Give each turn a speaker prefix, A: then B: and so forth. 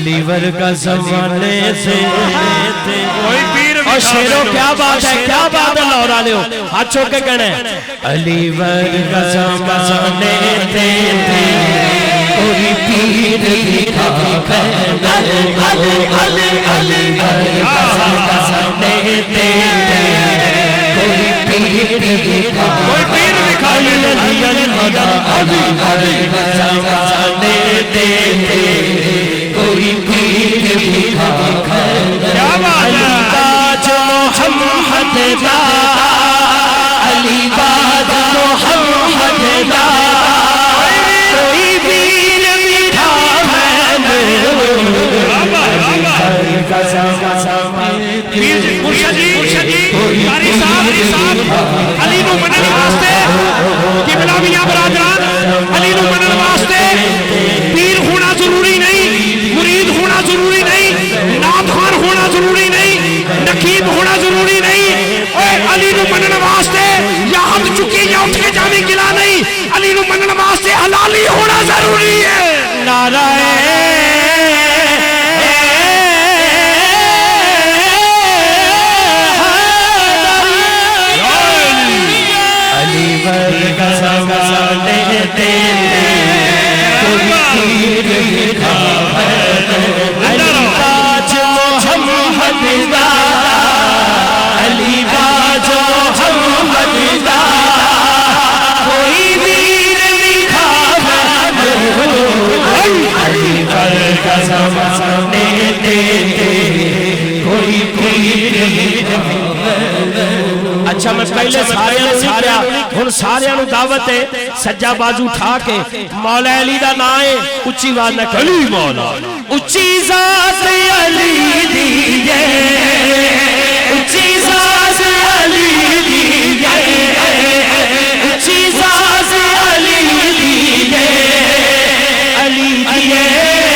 A: علی ورگا زمانے سے اور شیروں کیا بات ہے لورا لیو ہاتھ چھو کے کہنے علی ورگا زمانے سے کوئی پیر دکھا علی ورگا زمانے سے کوئی پیر دکھا علی ورگا زمانے سے کوئی پیر دکھا علی باج محمد دا علی باج محمد دا کوئی پیر دکھا
B: علی نو منن واسطے قبلہ میاں برادران علی نو منن واسطے پیر ہونا ضروری نہیں مرید ہونا ضروری نہیں نعت خوان ہونا ضروری نہیں نقیب ہونا ضروری نہیں علی نو منن واسطے یا ہم چکے یا اٹھ کے جانے گلا نہیں علی نو منن واسطے حلالی ہونا ضروری ہے
A: نعرہ اچھا میں پہلے سارے انہوں دعوت ہے سجا بازو اٹھا کے مولا علی دا نائے اچھی بات نہ کہ علی مولا اچھی ذات علی دیئے اچھی ذات علی دیئے اچھی ذات علی دیئے علی دیئے علی